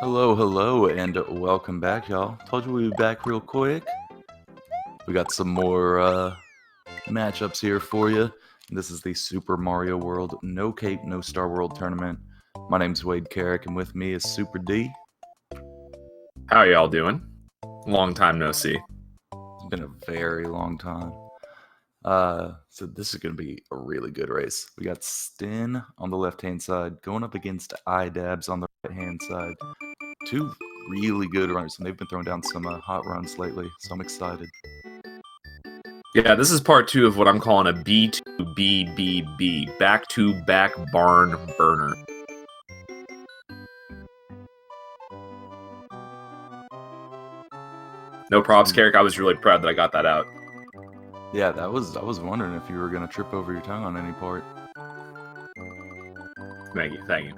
Hello, hello, and welcome back, y'all. Told you we'd be back real quick. We got some more matchups here for you. This is the Super Mario World No Cape, No Star World Tournament. My name's Wade Carrick, and with me is Super D. How y'all doing? Long time no see. It's been a very long time. So this is going to be a really good race. We got Sten on the left-hand side going up against iDabs on the right-hand side. Two really good runners, and they've been throwing down some hot runs lately, so I'm excited. Yeah, this is part 2 of what I'm calling a B2BBB, back-to-back barn burner. No props, Carrick. I was really proud that I got that out. Yeah, I was wondering if you were going to trip over your tongue on any part. Thank you, thank you.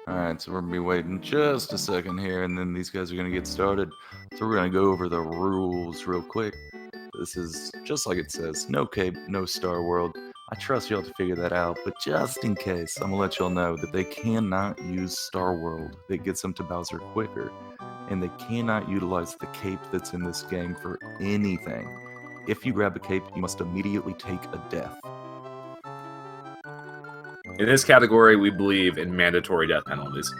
Alright, so we're going to be waiting just a second here, and then these guys are going to get started. So we're going to go over the rules real quick. This is just like it says, no Cape, no Star World. I trust y'all to figure that out, but just in case, I'm going to let y'all know that they cannot use Star World. That gets them to Bowser quicker, and they cannot utilize the cape that's in this game for anything. If you grab a cape, you must immediately take a death. In this category, we believe in mandatory death penalties.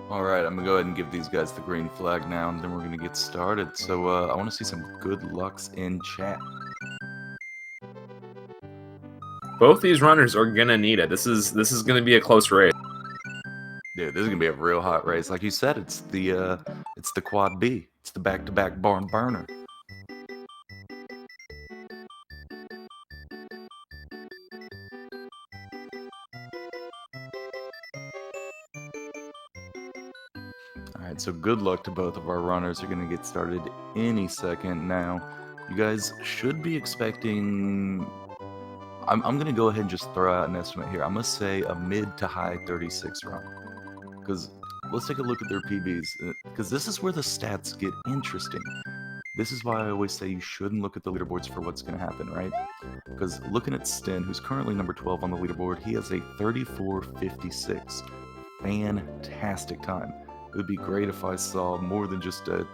Alright, I'm going to go ahead and give these guys the green flag now, and then we're going to get started. So I want to see some good lucks in chat. Both these runners are gonna need it. This is gonna be a close race. Dude, this is going to be a real hot race. Like you said, it's the quad B. It's the back-to-back barn burner. Alright, so good luck to both of our runners. They're going to get started any second now. You guys should be expecting... I'm going to go ahead and just throw out an estimate here. I'm going to say a mid to high 36 run. Because let's take a look at their PBs. Because this is where the stats get interesting. This is why I always say you shouldn't look at the leaderboards for what's going to happen, right? Because looking at Sten, who's currently number 12 on the leaderboard, he has a 34.56. Fantastic time. It would be great if I saw more than just a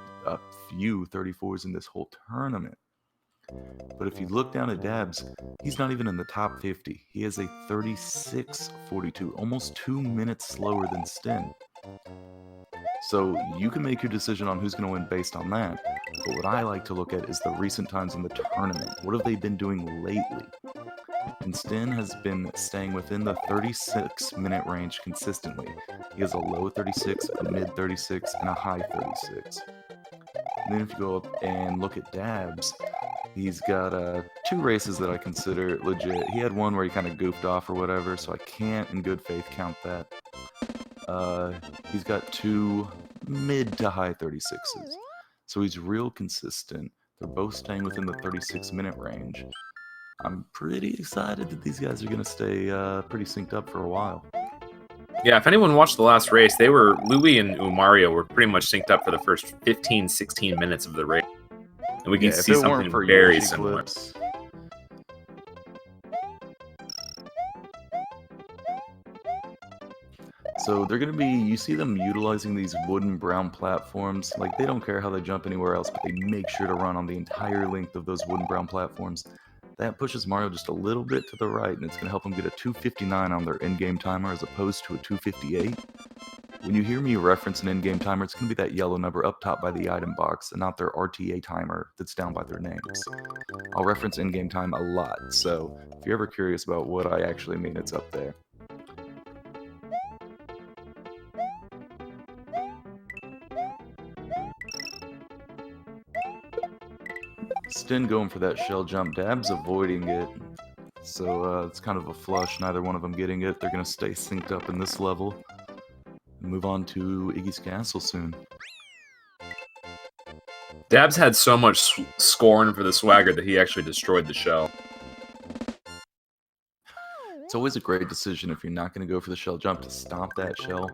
few 34s in this whole tournament. But if you look down at Dabs, he's not even in the top 50. He has a 36.42, almost 2 minutes slower than Sten. So you can make your decision on who's going to win based on that. But what I like to look at is the recent times in the tournament. What have they been doing lately? And Sten has been staying within the 36-minute range consistently. He has a low 36, a mid 36, and a high 36. And then if you go up and look at Dabs, he's got 2 races that I consider legit. He had one where he kind of goofed off or whatever, so I can't in good faith count that. He's got 2 mid to high 36s. So he's real consistent. They're both staying within the 36-minute range. I'm pretty excited that these guys are going to stay pretty synced up for a while. Yeah, if anyone watched the last race, Louis and Umario were pretty much synced up for the first 15, 16 minutes of the race. And we can see something very similar. Clips. So they're going to be, you see them utilizing these wooden brown platforms. Like, they don't care how they jump anywhere else, but they make sure to run on the entire length of those wooden brown platforms. That pushes Mario just a little bit to the right, and it's going to help them get a 2:59 on their in-game timer as opposed to a 2:58. When you hear me reference an in-game timer, it's going to be that yellow number up top by the item box, and not their RTA timer that's down by their names. I'll reference in-game time a lot, so if you're ever curious about what I actually mean, it's up there. Sten going for that shell jump. Dab's avoiding it. So it's kind of a flush. Neither one of them getting it. They're going to stay synced up in this level. Move on to Iggy's Castle soon. Dab's had so much scorn for the swagger that he actually destroyed the shell. It's always a great decision if you're not going to go for the shell jump to stomp that shell.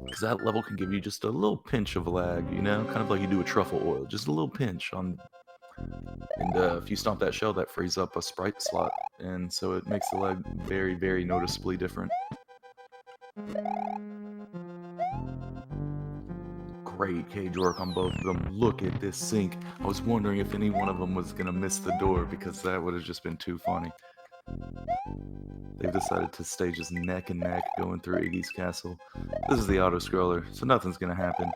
Because that level can give you just a little pinch of lag, you know? Kind of like you do with truffle oil. Just a little pinch on... And if you stomp that shell, that frees up a sprite slot. And so it makes the lag very, very noticeably different. Great cage work on both of them. Look at this sync. I was wondering if any one of them was going to miss the door because that would have just been too funny. They've decided to stay just neck and neck going through Iggy's Castle. This is the auto-scroller, so nothing's going to happen.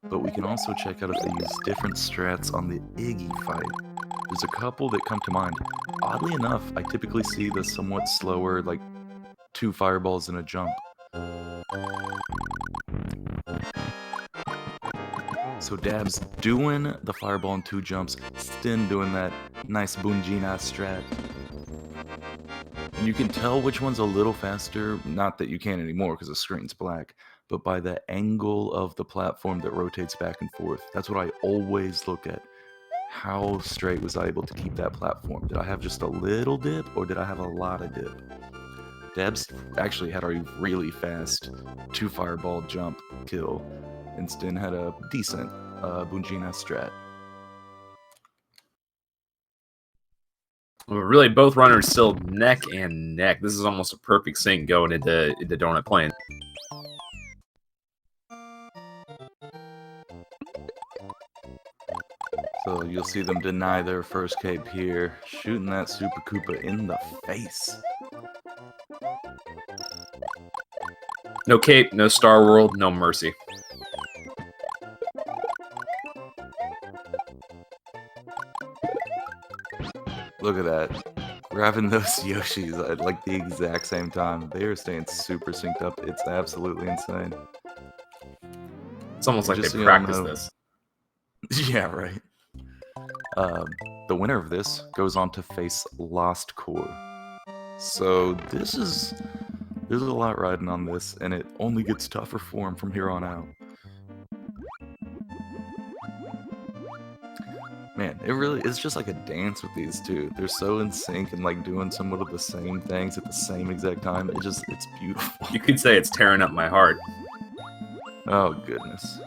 But we can also check out if they use different strats on the Iggy fight. There's a couple that come to mind. Oddly enough, I typically see the somewhat slower, like 2 fireballs and a jump. So Dab's doing the fireball and 2 jumps. Sten doing that nice Bunjina strat. And you can tell which one's a little faster. Not that you can anymore because the screen's black. But by the angle of the platform that rotates back and forth. That's what I always look at. How straight was I able to keep that platform? Did I have just a little dip or did I have a lot of dip? Dab's actually had a really fast 2 fireball jump kill. And Sten had a decent Bunjina strat. Well, really, both runners still neck and neck. This is almost a perfect sync going into Donut Plain. So you'll see them deny their first cape here, shooting that Super Koopa in the face. No cape, no Star World, no mercy. Look at that. Grabbing those Yoshis at like the exact same time. They are staying super synced up. It's absolutely insane. It's almost like they practiced this. Yeah, right. The winner of this goes on to face Lost Core. So there's a lot riding on this, and it only gets tougher for him from here on out. Man, it's just like a dance with these two. They're so in sync and like doing somewhat of the same things at the same exact time. It's beautiful. You could say it's tearing up my heart. Oh, goodness.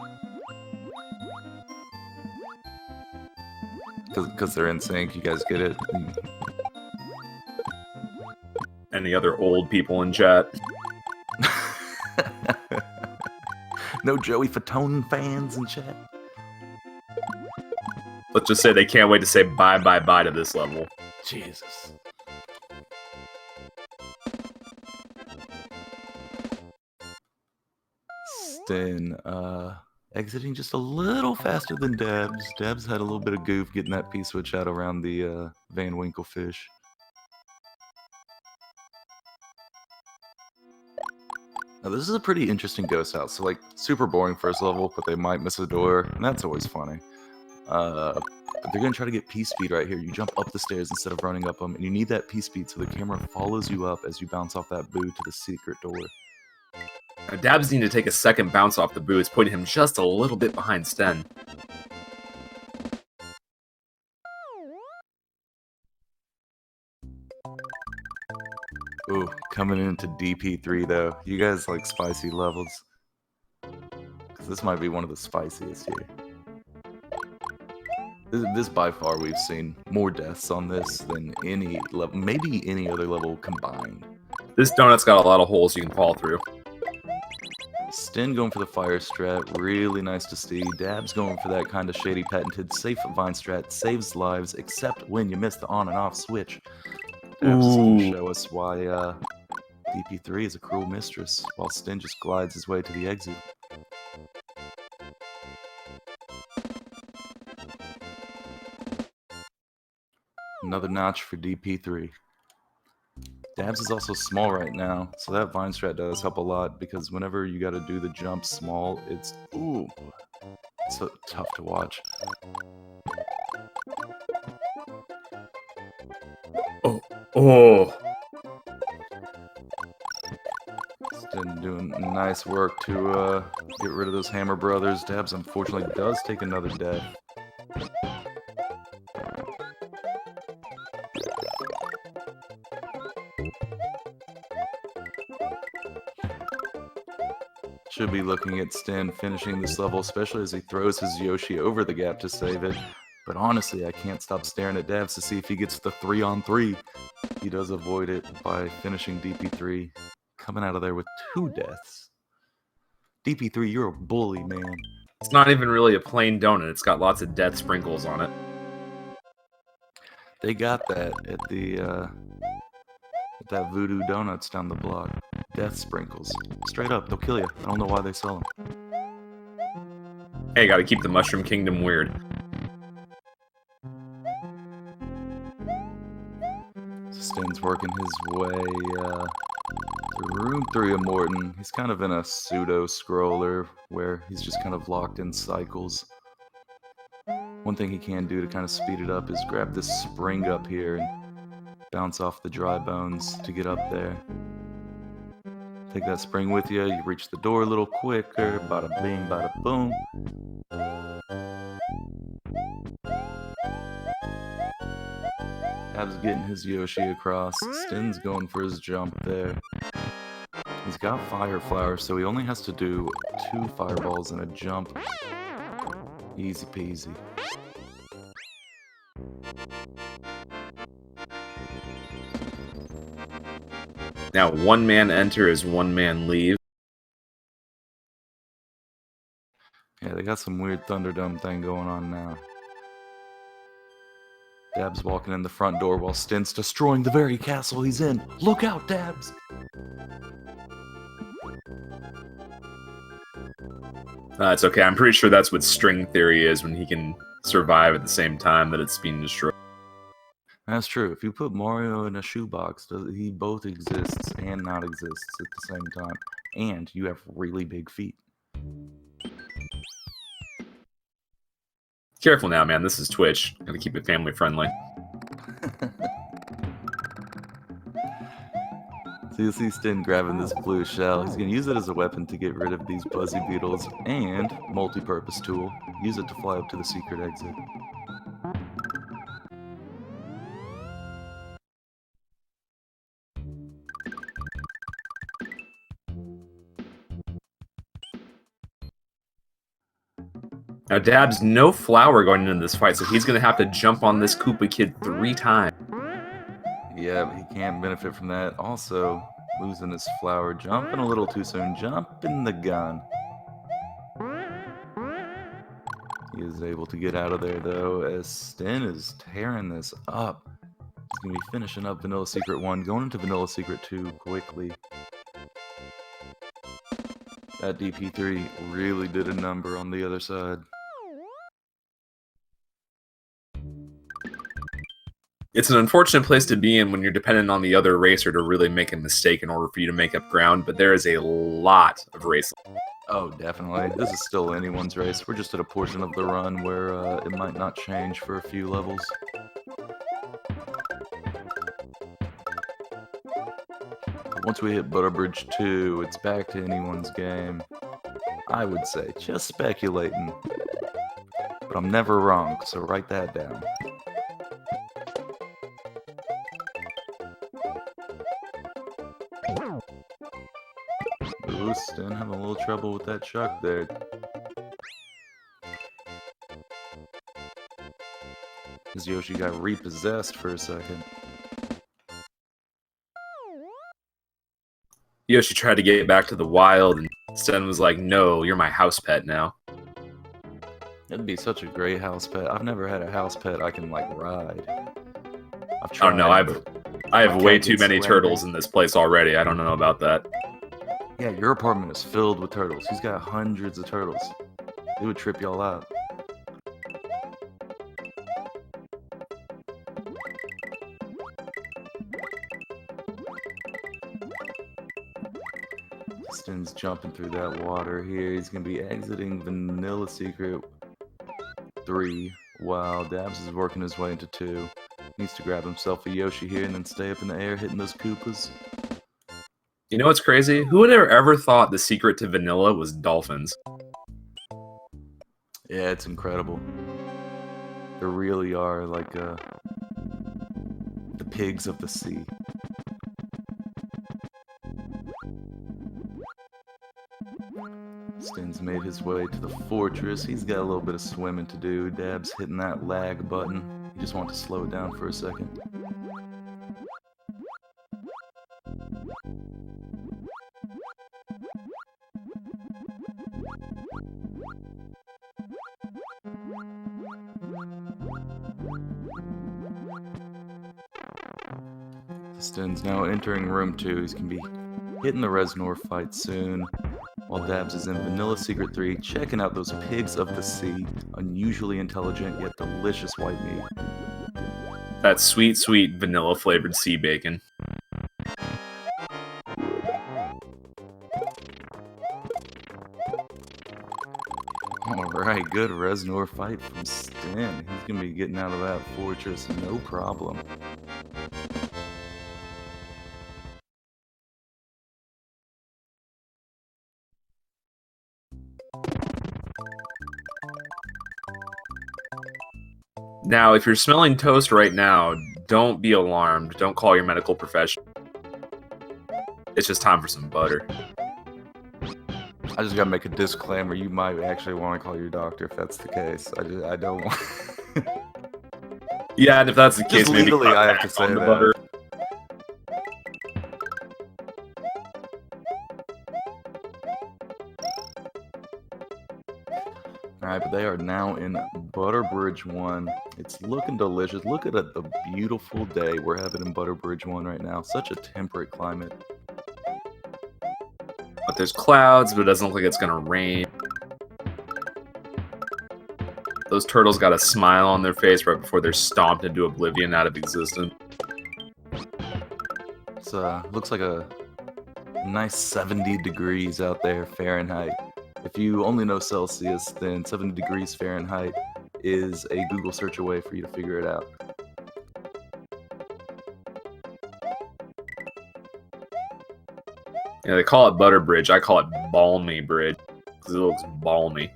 Because they're in sync, you guys get it? And the other old people in chat. No Joey Fatone fans in chat. Let's just say they can't wait to say bye to this level. Jesus. Sten, exiting just a little faster than Dabs. Dabs had a little bit of goof getting that P-switch out around the Van Winkle fish. Now this is a pretty interesting ghost house. So like super boring first level, but they might miss a door, and that's always funny. But they're going to try to get P-speed right here. You jump up the stairs instead of running up them, and you need that P-speed so the camera follows you up as you bounce off that boo to the secret door. Now, Dabs need to take a second bounce off the boo. It's putting him just a little bit behind Sten. Ooh, coming into DP3 though. You guys like spicy levels? Because this might be one of the spiciest here. This by far we've seen more deaths on this than any level, maybe any other level combined. This donut's got a lot of holes you can fall through. Sten going for the fire strat, really nice to see. Dab's going for that kind of shady patented safe vine strat, saves lives, except when you miss the on and off switch. Dab's is going to show us why DP3 is a cruel mistress, while Sten just glides his way to the exit. Another notch for DP3. Dabs is also small right now, so that vine strat does help a lot, because whenever you gotta do the jump small, it's so tough to watch. Oh. Sten doing nice work to get rid of those Hammer Brothers. Dabs unfortunately does take another death. Should be looking at Sten finishing this level, especially as he throws his Yoshi over the gap to save it. But honestly, I can't stop staring at Dabs to see if he gets the 3-on-3. He does avoid it by finishing DP3, coming out of there with 2 deaths. DP3, you're a bully, man. It's not even really a plain donut. It's got lots of death sprinkles on it. They got that at the that Voodoo Donuts down the block. Death sprinkles. Straight up, they'll kill you. I don't know why they sell them. Hey, gotta keep the Mushroom Kingdom weird. Sten's working his way through Room 3 of Morton. He's kind of in a pseudo-scroller where he's just kind of locked in cycles. One thing he can do to kind of speed it up is grab this spring up here and bounce off the dry bones to get up there. Take that spring with you, you reach the door a little quicker, bada bing, bada boom. Dab's getting his Yoshi across. Sten's going for his jump there. He's got Fire Flower, so he only has to do 2 fireballs and a jump. Easy peasy. Now, one man enter is one man leave. Yeah, they got some weird Thunderdome thing going on now. Dab's walking in the front door while Sten's destroying the very castle he's in. Look out, Dabs! It's okay. I'm pretty sure that's what string theory is, when he can survive at the same time that it's being destroyed. That's true. If you put Mario in a shoebox, he both exists and not exists at the same time. And you have really big feet. Careful now, man. This is Twitch. Gotta keep it family friendly. So you'll see Sten grabbing this blue shell. He's going to use it as a weapon to get rid of these buzzy beetles and multi-purpose tool. Use it to fly up to the secret exit. Now, Dab's no flower going into this fight, so he's going to have to jump on this Koopa Kid 3 times. Yeah, but he can't benefit from that. Also, losing his flower, jumping a little too soon, jumping the gun. He is able to get out of there, though, as Sten is tearing this up. He's going to be finishing up Vanilla Secret 1, going into Vanilla Secret 2 quickly. That DP3 really did a number on the other side. It's an unfortunate place to be in when you're dependent on the other racer to really make a mistake in order for you to make up ground, but there is a lot of racing. Oh, definitely. This is still anyone's race. We're just at a portion of the run where it might not change for a few levels. But once we hit Butterbridge 2, it's back to anyone's game. I would say, just speculating. But I'm never wrong, so write that down. Ooh, Sten having a little trouble with that chuck there. His Yoshi got repossessed for a second. Yoshi tried to get back to the wild, and Sten was like, "No, you're my house pet now." It'd be such a great house pet. I've never had a house pet I can, like, ride. I've tried. Oh no, I have way too many turtles in this place already. I don't know about that. Yeah, your apartment is filled with turtles. He's got hundreds of turtles. It would trip y'all out. Sten's jumping through that water here. He's going to be exiting Vanilla Secret 3 while Dabs is working his way into 2. Needs to grab himself a Yoshi here and then stay up in the air hitting those Koopas. You know what's crazy? Who would have ever thought the secret to vanilla was dolphins? Yeah, it's incredible. They really are like the pigs of the sea. Sten's made his way to the fortress. He's got a little bit of swimming to do. Dab's hitting that lag button. He just wants to slow it down for a second. Sten's now entering room 2. He's going to be hitting the Reznor fight soon. While Dabs is in Vanilla Secret 3, checking out those pigs of the sea. Unusually intelligent, yet delicious white meat. That sweet, sweet vanilla-flavored sea bacon. Alright, good Reznor fight from Sten. He's going to be getting out of that fortress, no problem. Now, if you're smelling toast right now, don't be alarmed. Don't call your medical professional. It's just time for some butter. I just gotta make a disclaimer. You might actually want to call your doctor if that's the case. I don't want... Yeah, and if that's the case, just legally I have to say that. Butter. Alright, but they are now in Butterbridge 1. It's looking delicious. Look at the beautiful day we're having in Butterbridge 1 right now. Such a temperate climate. But there's clouds, but it doesn't look like it's gonna rain. Those turtles got a smile on their face right before they're stomped into oblivion out of existence. It's looks like a nice 70 degrees out there Fahrenheit. If you only know Celsius, then 70 degrees Fahrenheit is a Google search away for you to figure it out. Yeah, they call it Butterbridge. I call it Balmy Bridge because it looks balmy.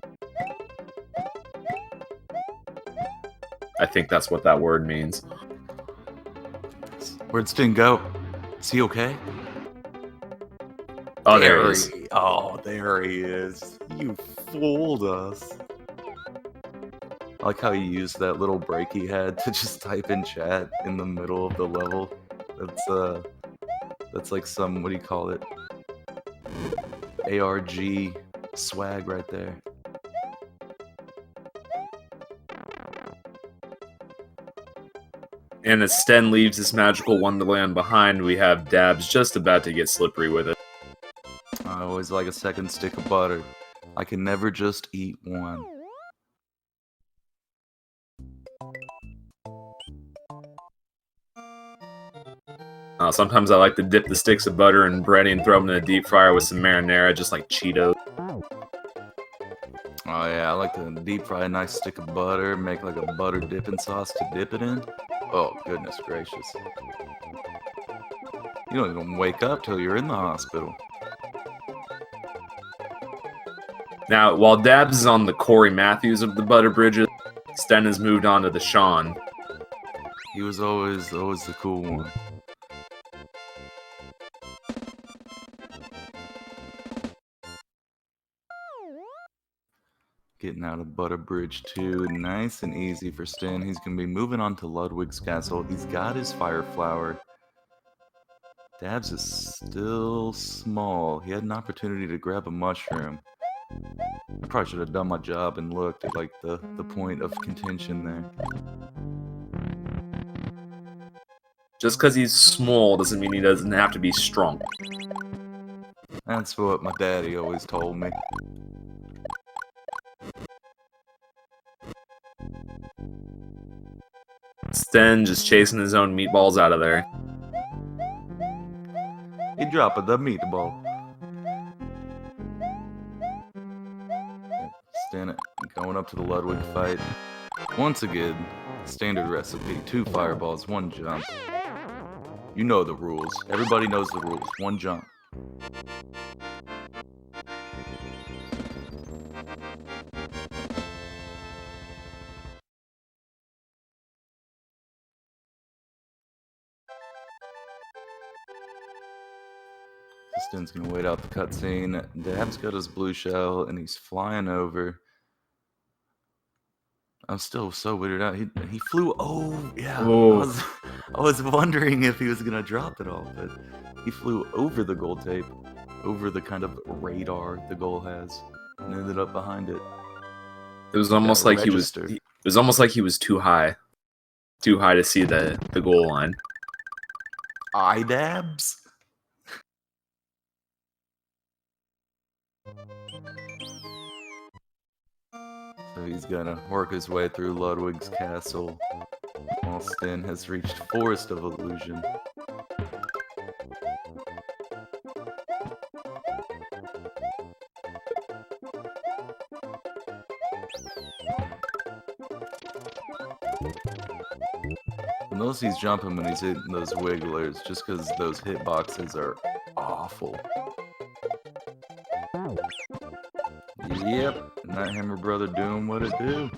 I think that's what that word means. Where'd Sten go? Is he okay? Oh, there he is. Oh, there he is. You fooled us. I like how he used that little break he had to just type in chat in the middle of the level. That's like some, what do you call it? ARG swag right there. And as Sten leaves this magical wonderland behind, we have Dabs just about to get slippery with it. I always like a second stick of butter. I can never just eat one. Sometimes I like to dip the sticks of butter in bread and throw them in a deep fryer with some marinara, just like Cheetos. Oh yeah, I like to deep fry a nice stick of butter, make like a butter dipping sauce to dip it in. Oh, goodness gracious. You don't even wake up till you're in the hospital. Now, while Dabs is on the Corey Matthews of the Butter Bridges, Sten has moved on to the Sean. He was always the cool one. Getting out of Butterbridge 2, nice and easy for Sten. He's going to be moving on to Ludwig's Castle. He's got his Fire Flower. Dabs is still small. He had an opportunity to grab a mushroom. I probably should have done my job and looked at like the point of contention there. Just because he's small doesn't mean he doesn't have to be strong. That's what my daddy always told me. Sten just chasing his own meatballs out of there. He dropped the meatball. Sten going up to the Ludwig fight. Once again, Standard recipe, 2 fireballs, 1 jump. You know the rules. Everybody knows the rules. 1 jump. Sten's gonna wait out the cutscene. Dab's got his blue shell and he's flying over. I'm still so weirded out. He flew. Oh yeah. Oh. I was wondering if he was gonna drop it all, but he flew over the gold tape, over the kind of radar the goal has, and ended up behind it. It was almost like he was. It was almost like he was too high to see the goal line. Eye dabs. So he's gonna work his way through Ludwig's castle, while Sten has reached Forest of Illusion. The most he's jumping when he's hitting those wigglers, just because those hitboxes are awful. Yep, and that Hammer Brother doing what it do.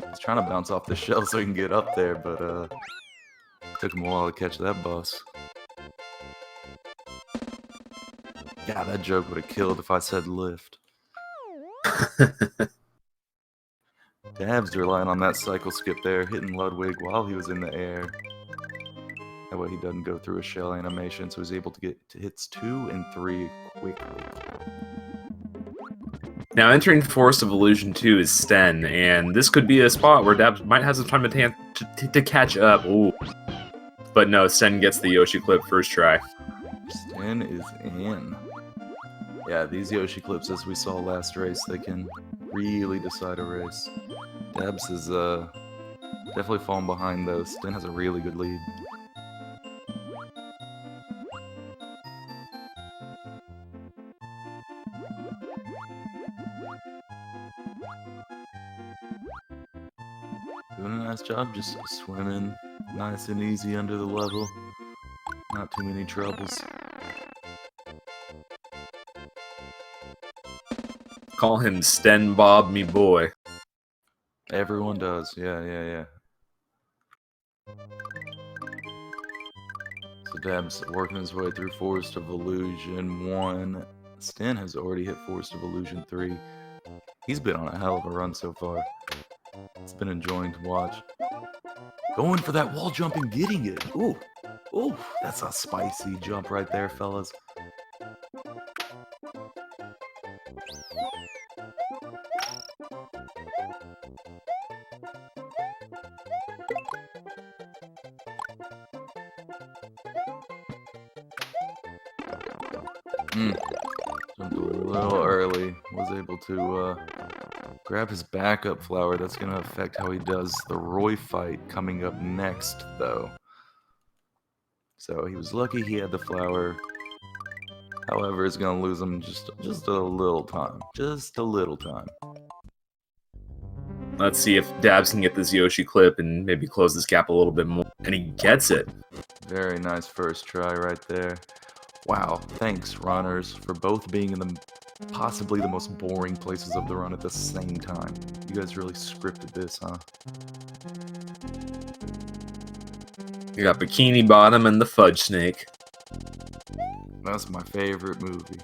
He's trying to bounce off the shell so he can get up there, but took him a while to catch that boss. Yeah, that joke would have killed if I said lift. Dab's relying on that cycle skip there, hitting Ludwig while he was in the air. That way he doesn't go through a shell animation, so he's able to get to hits 2 and 3 quickly. Now, entering Forest of Illusion 2 is Sten, and this could be a spot where Dabs might have some time to catch up. Ooh. But no, Sten gets the Yoshi clip first try. Sten is in. Yeah, these Yoshi clips, as we saw last race, they can really decide a race. Dabs is definitely falling behind, though. Sten has a really good lead. Doing a nice job just swimming nice and easy under the level. Not too many troubles. Call him Sten Bob, me boy. Everyone does, yeah. So Dab's working his way through Forest of Illusion 1. Sten has already hit Forest of Illusion 3. He's been on a hell of a run so far. It's been enjoying to watch. Going for that wall jump and getting it. Ooh, that's a spicy jump right there, fellas. Jumped a little early. Was able to grab his backup flower. That's going to affect how he does the Roy fight coming up next, though. So he was lucky he had the flower. However, it's going to lose him just a little time. Just a little time. Let's see if Dabs can get this Yoshi clip and maybe close this gap a little bit more. And he gets it. Very nice first try right there. Wow, thanks, runners, for both being in the possibly the most boring places of the run at the same time. You guys really scripted this, huh? You got Bikini Bottom and the Fudge Snake. That's my favorite movie.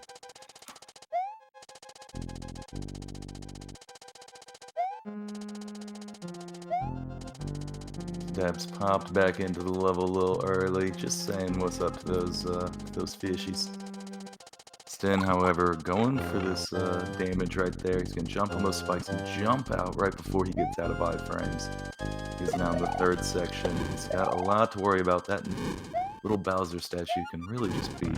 Dabs popped back into the level a little early, just saying what's up to those fishies. Sten, however, going for this damage right there. He's going to jump on those spikes and jump out right before he gets out of iframes. He's now in the third section. He's got a lot to worry about. That little Bowser statue can really just be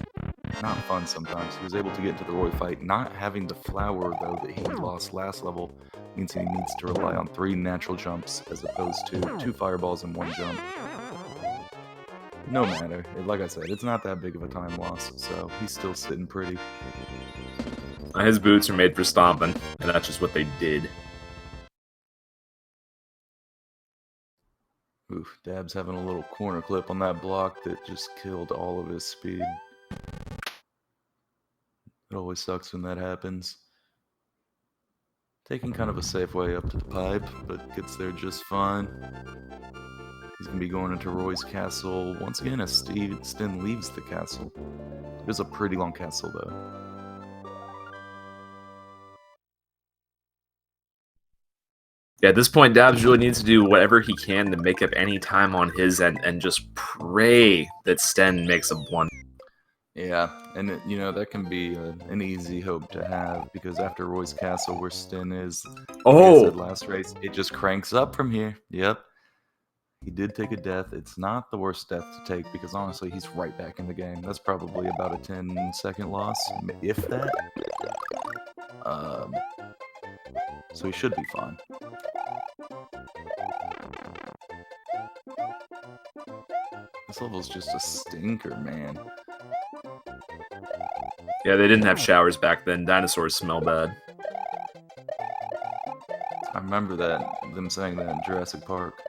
not fun sometimes. He was able to get into the Roy fight. Not having the flower, though, that he lost last level means he needs to rely on 3 natural jumps as opposed to 2 fireballs and 1 jump. No matter. Like I said, it's not that big of a time loss, so he's still sitting pretty. His boots are made for stomping, and that's just what they did. Oof, Dab's having a little corner clip on that block that just killed all of his speed. It always sucks when that happens. Taking kind of a safe way up to the pipe, but gets there just fine. He's going to be going into Roy's castle once again as Sten leaves the castle. It was a pretty long castle, though. Yeah, at this point, Dabs really needs to do whatever he can to make up any time on his end and just pray that Sten makes a blunder. Yeah, and you know, that can be an easy hope to have, because after Roy's castle, where Sten is, like I said last race, it just cranks up from here. Yep. He did take a death. It's not the worst death to take, because honestly, he's right back in the game. That's probably about a 10-second loss, if that. So he should be fine. This level's just a stinker, man. Yeah, they didn't have showers back then. Dinosaurs smell bad. I remember that, them saying that in Jurassic Park.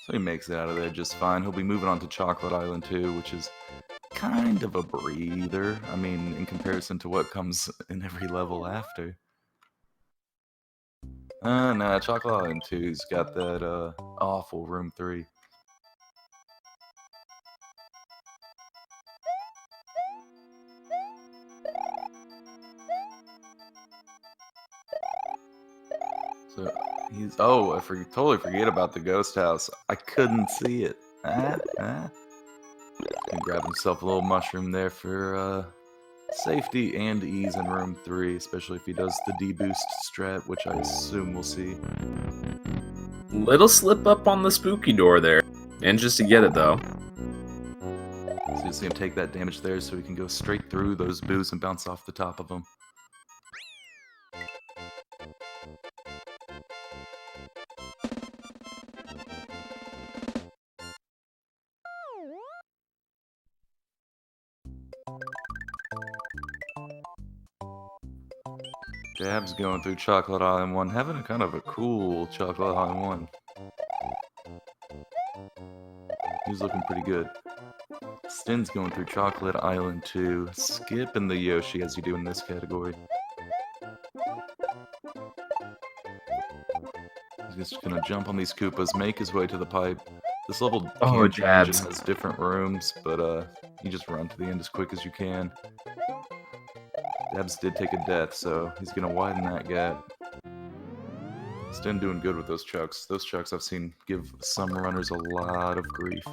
So he makes it out of there just fine. He'll be moving on to Chocolate Island too, which is kind of a breather. I mean, in comparison to what comes in every level after. Nah, Chocolate Island 2's got that awful Room 3. So he's totally forget about the ghost house. I couldn't see it. Can grab himself a little mushroom there for safety and ease in Room 3, especially if he does the D-boost strat, which I assume we'll see. Little slip up on the spooky door there. And just to get it, though. So you see him take that damage there, so he can go straight through those boos and bounce off the top of them. Dab's going through Chocolate Island 1, having a kind of a cool Chocolate Island 1. He's looking pretty good. Sten's going through Chocolate Island 2, skipping the Yoshi as you do in this category. He's just gonna jump on these Koopas, make his way to the pipe. This level can change and has different rooms, but you just run to the end as quick as you can. Dabs did take a death, so he's gonna widen that gap. Sten doing good with those chucks. Those chucks I've seen give some runners a lot of grief.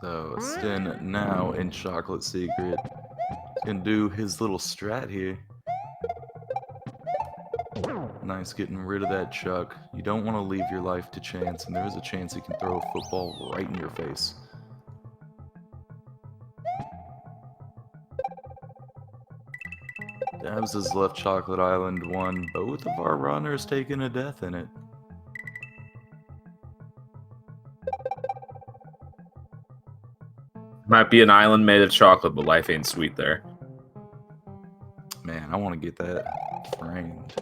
So Sten now in Chocolate Secret. He's gonna do his little strat here. Nice getting rid of that chuck. You don't want to leave your life to chance, and there is a chance he can throw a football right in your face. Dabs has left Chocolate Island 1. Both of our runners taking a death in it. Might be an island made of chocolate, but life ain't sweet there. Man, I want to get that framed.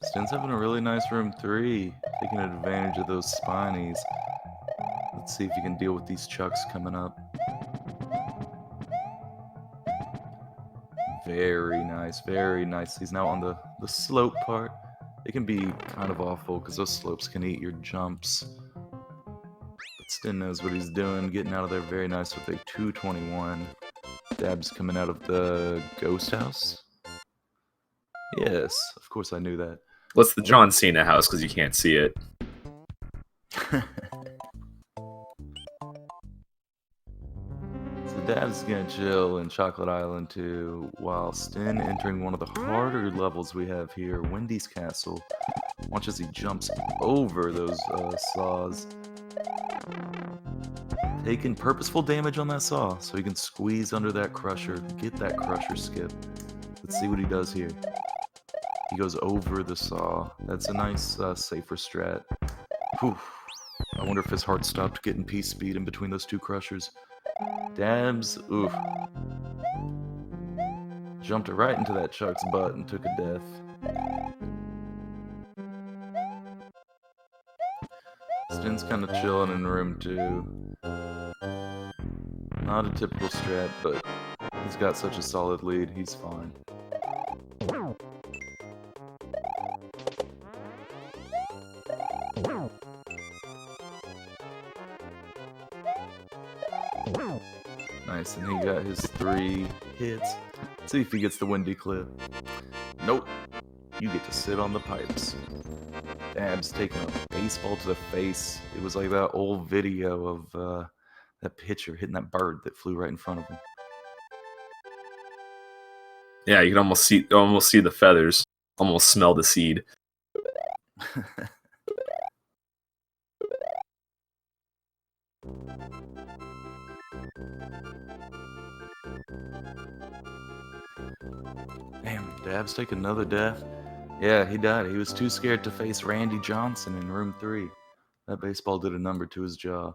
Sten's having a really nice Room 3, taking advantage of those spinies. Let's see if he can deal with these chucks coming up. Very nice, very nice. He's now on the slope part. It can be kind of awful because those slopes can eat your jumps. But Sten knows what he's doing, getting out of there very nice with a 221. Dab's coming out of the ghost house. Yes, of course I knew that. What's the John Cena house because you can't see it? So Dab's gonna chill in Chocolate Island 2, while Sten entering one of the harder levels we have here, Wendy's Castle. Watch as he jumps over those saws. Taking purposeful damage on that saw, so he can squeeze under that crusher, get that crusher skip. Let's see what he does here. He goes over the saw. That's a nice, safer strat. Whew. I wonder if his heart stopped getting piece speed in between those two crushers. Dabs, oof. Jumped right into that Chuck's butt and took a death. Sten's kind of chilling in room 2. Not a typical strat, but he's got such a solid lead, he's fine. Nice, and he got his 3 hits. Let's see if he gets the windy clip. Nope. You get to sit on the pipes. Dabs taking a baseball to the face. It was like that old video of that pitcher hitting that bird that flew right in front of him. Yeah, you can almost see the feathers, almost smell the seed. Damn, Dabs take another death. Yeah, he died. He was too scared to face Randy Johnson in room 3. That baseball did a number to his jaw.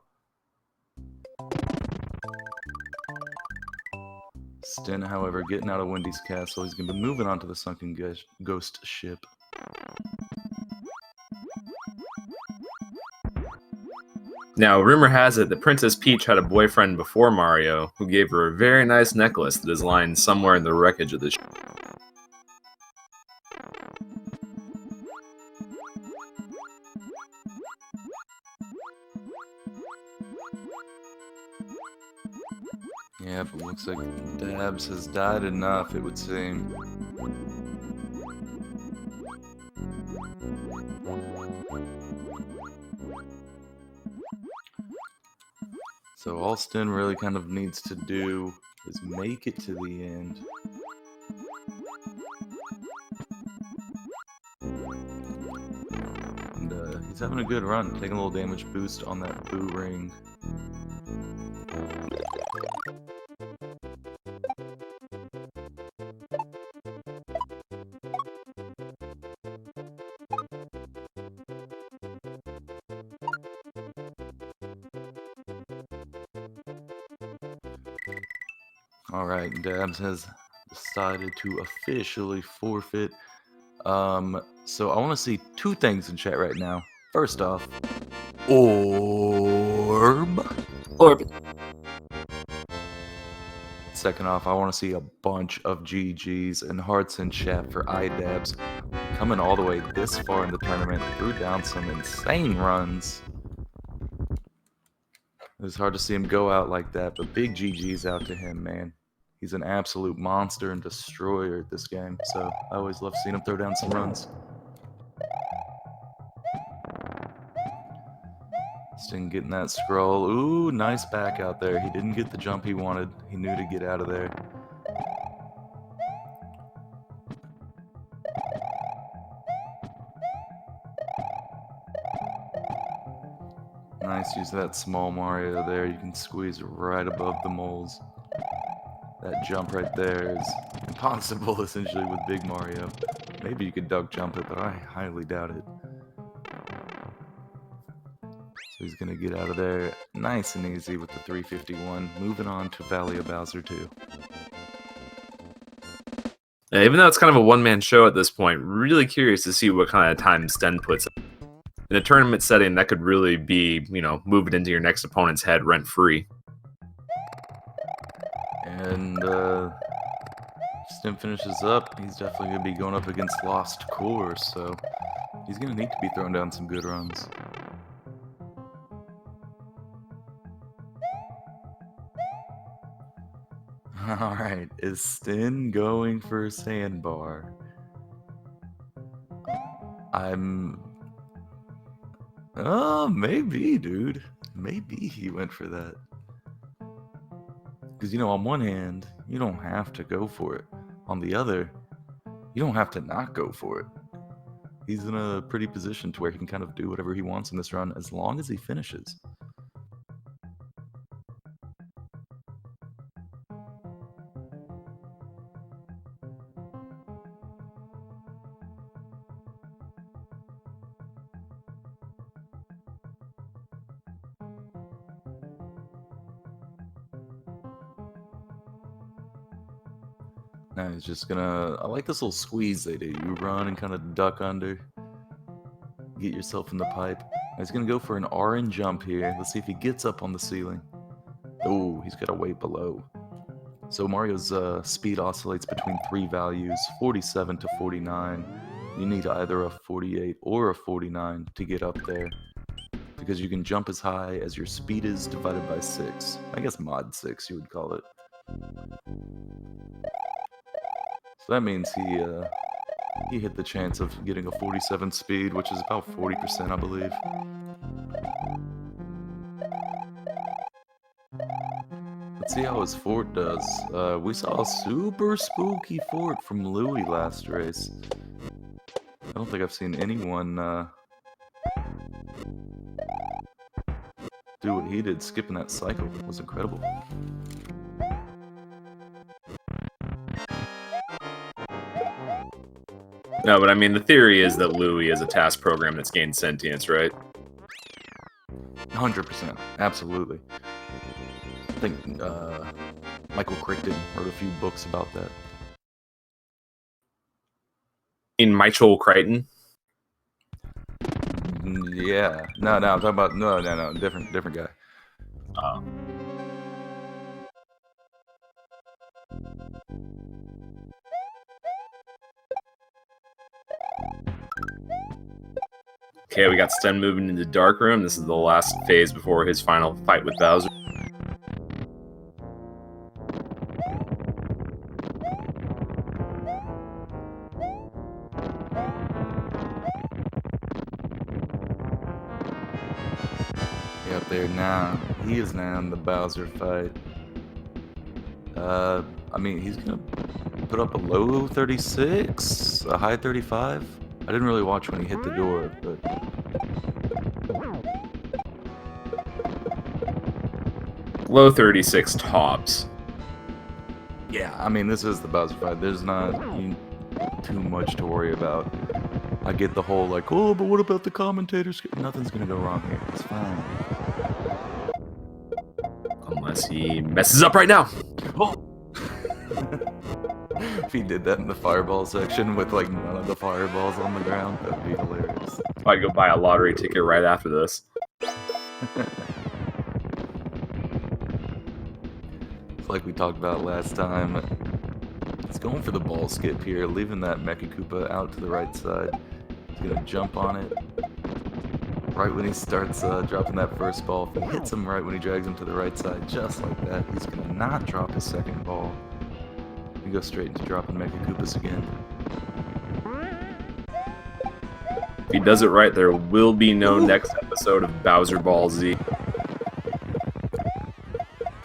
Sten, however, getting out of Wendy's castle. He's going to be moving on to the sunken ghost ship. Now, rumor has it that Princess Peach had a boyfriend before Mario, who gave her a very nice necklace that is lying somewhere in the wreckage of the ship. Yeah, but it looks like Dabs has died enough, it would seem. So all Sten really kind of needs to do is make it to the end. And he's having a good run, taking a little damage boost on that boo ring. Alright, Dabs has decided to officially forfeit. So I want to see 2 things in chat right now. First off, orb. Second off, I want to see a bunch of GGs and hearts in chat for iDabs coming all the way this far in the tournament, threw down some insane runs. It was hard to see him go out like that, but big GG's out to him, man. He's an absolute monster and destroyer at this game, so I always love seeing him throw down some runs. Sten getting that scroll. Ooh, nice back out there. He didn't get the jump he wanted. He knew to get out of there. Nice, use that small Mario there. You can squeeze right above the moles. That jump right there is impossible, essentially, with Big Mario. Maybe you could duck jump it, but I highly doubt it. So he's going to get out of there nice and easy with the 351. Moving on to Valley of Bowser 2. Yeah, even though it's kind of a one-man show at this point, really curious to see what kind of time Sten puts up. In a tournament setting, that could really be, moving into your next opponent's head rent-free. And Sten finishes up. He's definitely going to be going up against Lost Core, so he's going to need to be throwing down some good runs. Alright, is Sten going for a sandbar? Oh, maybe, dude. Maybe he went for that. Because, on one hand, you don't have to go for it. On the other, you don't have to not go for it. He's in a pretty position to where he can kind of do whatever he wants in this run as long as he finishes. Now he's just gonna... I like this little squeeze they do. You run and kind of duck under. Get yourself in the pipe. Now he's gonna go for an RN jump here. Let's see if he gets up on the ceiling. Oh, he's gotta wait below. So Mario's speed oscillates between 3 values, 47 to 49. You need either a 48 or a 49 to get up there, because you can jump as high as your speed is divided by 6. I guess mod 6 you would call it. So that means he hit the chance of getting a 47 speed, which is about 40%, I believe. Let's see how his fort does. We saw a super spooky fort from Louie last race. I don't think I've seen anyone do what he did. Skipping that cycle was incredible. No, but I mean, the theory is that Louie is a task program that's gained sentience, right? 100%. Absolutely. I think Michael Crichton wrote a few books about that. In Michael Crichton? Yeah. No, I'm talking about... No, different guy. Okay, we got Sten moving into Dark Room. This is the last phase before his final fight with Bowser. Up there now. He is now in the Bowser fight. I mean, he's gonna put up a low 36, a high 35. I didn't really watch when he hit the door, but... Low 36 tops. Yeah, I mean, this is the Bowser fight. There's not too much to worry about. I get the whole, like, oh, but what about the commentators? Nothing's gonna go wrong here. It's fine. Unless he messes up right now. Oh! If he did that in the fireball section with, like, none of the fireballs on the ground, that would be hilarious. I'd go buy a lottery ticket right after this. It's like we talked about last time. He's going for the ball skip here, leaving that Mecha Koopa out to the right side. He's gonna jump on it right when he starts dropping that first ball. If he hits him right when he drags him to the right side, just like that, he's gonna not drop his second ball. He goes straight into dropping Mecha Koopas again. If he does it right, there will be no next episode of Bowser Ball Z.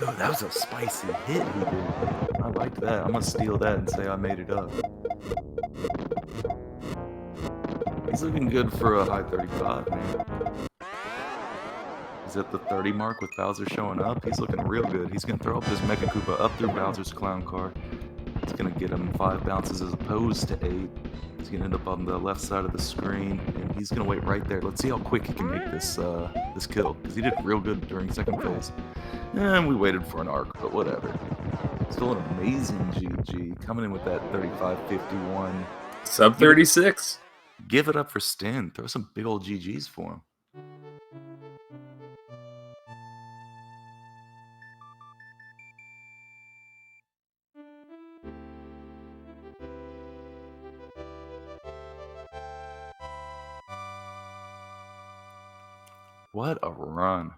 Oh, that was a spicy hit he did. I liked that. I'm gonna steal that and say I made it up. He's looking good for a high 35, man. He's at the 30 mark with Bowser showing up. He's looking real good. He's gonna throw up his Mecha Koopa up through Bowser's clown car. It's gonna get him 5 bounces as opposed to 8. He's gonna end up on the left side of the screen, and he's gonna wait right there. Let's see how quick he can make this this kill, because he did real good during second phase. And we waited for an arc, but whatever. Still an amazing GG, coming in with that 35-51. Sub 36. Give it up for Sten. Throw some big old GGs for him. What a run.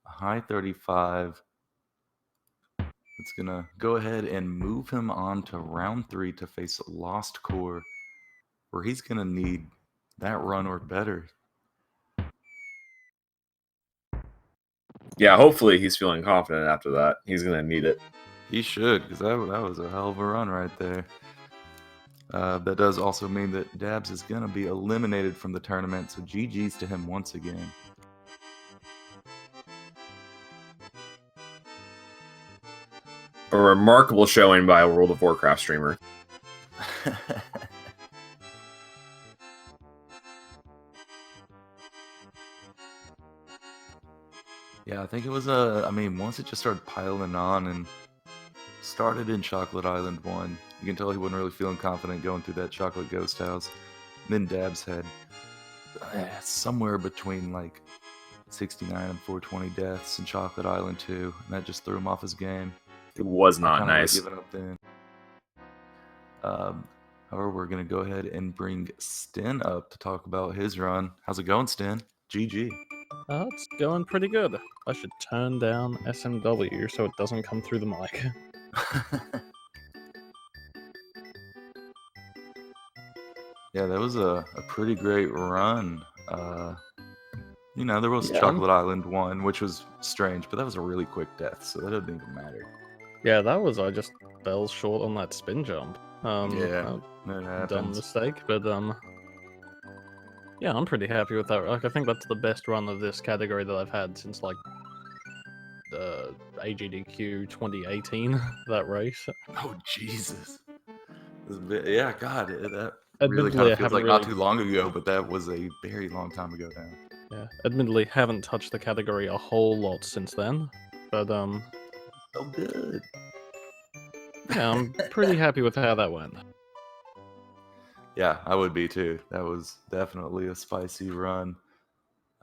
A high 35. It's going to go ahead and move him on to round 3 to face Lost Core, where he's going to need that run or better. Yeah, hopefully he's feeling confident after that. He's going to need it. He should, because that was a hell of a run right there. That does also mean that Dabs is going to be eliminated from the tournament, so GG's to him once again. A remarkable showing by a World of Warcraft streamer. Yeah, I think it was I mean, once it just started piling on and started in Chocolate Island 1, You can tell he wasn't really feeling confident going through that chocolate ghost house. And then Dabs had somewhere between like 69 and 420 deaths in Chocolate Island 2, and that just threw him off his game. It was I not kind of nice. given up then. However, we're gonna go ahead and bring Sten up to talk about his run. How's it going, Sten? GG. It's going pretty good. I should turn down SMW so it doesn't come through the mic. Yeah, that was a pretty great run. There was Yeah. Chocolate Island 1, which was strange, but that was a really quick death, so that doesn't even matter. Yeah, that was I just fell short on that spin jump. Yeah, that happens. Dumb mistake, but yeah, I'm pretty happy with that. Like, I think that's the best run of this category that I've had since like AGDQ 2018. That race. Oh Jesus! Yeah, God, that really Admittedly, kind I of feels haven't like not really- too long ago, but that was a very long time ago now. Yeah, admittedly, haven't touched the category a whole lot since then, but So good. yeah, I'm pretty happy with how that went. Yeah, I would be too. That was definitely a spicy run.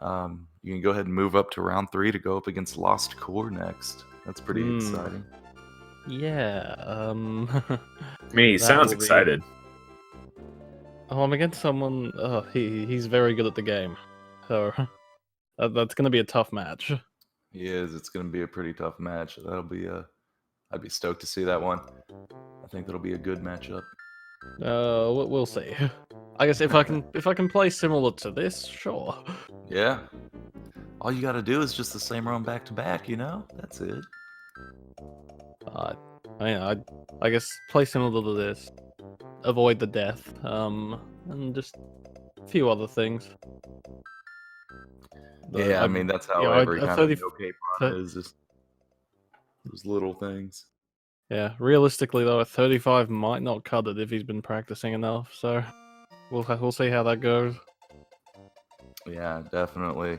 You can go ahead and move up to round 3 to go up against Lost Core next. That's pretty exciting. Yeah, Me, that sounds will be- excited. Oh, I'm against someone. He's very good at the game, so that's gonna be a tough match. He is. It's going to be a pretty tough match. That'll be I'd be stoked to see that one. I think that'll be a good matchup. We'll see. I guess if I can play similar to this, sure. Yeah. All you got to do is just the same run back to back. That's it. I guess play similar to this, avoid the death, and just a few other things. Yeah, I mean that's how yeah, every a kind 30 of no-cape run is. Just those little things. Yeah, realistically though, a 35 might not cut it if he's been practicing enough. So we'll see how that goes. Yeah, definitely.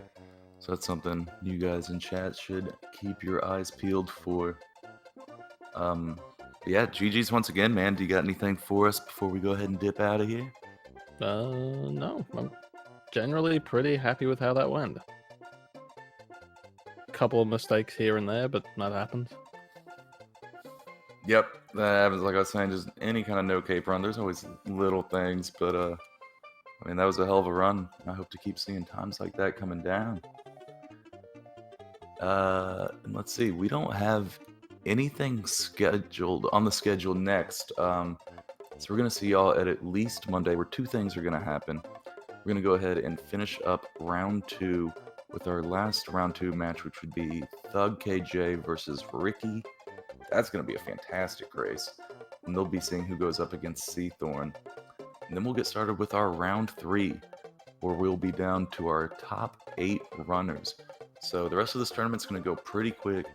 So that's something you guys in chat should keep your eyes peeled for. Yeah, GG's once again, man. Do you got anything for us before we go ahead and dip out of here? No, I'm generally pretty happy with how that went. Couple of mistakes here and there, but that happens. Yep, that happens. Like I was saying, just any kind of no-cape run. There's always little things, but I mean that was a hell of a run. I hope to keep seeing times like that coming down. And let's see, we don't have anything scheduled on the schedule next. So we're gonna see y'all at least Monday, where 2 things are gonna happen. We're gonna go ahead and finish up round 2 with our last round 2 match, which would be Thug KJ versus Ricky. That's gonna be a fantastic race, and they'll be seeing who goes up against Seathorn. And then we'll get started with our round 3, where we'll be down to our top 8 runners. So the rest of this tournament's going to go pretty quick.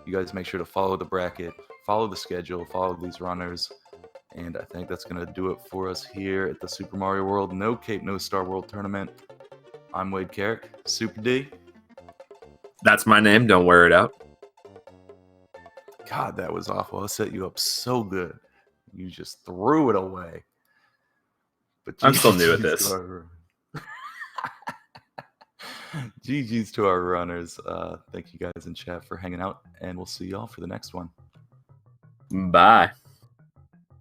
You guys make sure to follow the bracket, follow the schedule, follow these runners. And I think that's going to do it for us here at the Super Mario World No Cape No Star World Tournament. I'm Wade Carrick, Super D. That's my name. Don't wear it out. God, that was awful. I set you up so good. You just threw it away. But I'm still new at GG's this. to our- GG's to our runners. Thank you guys in chat for hanging out, and we'll see y'all for the next one. Bye.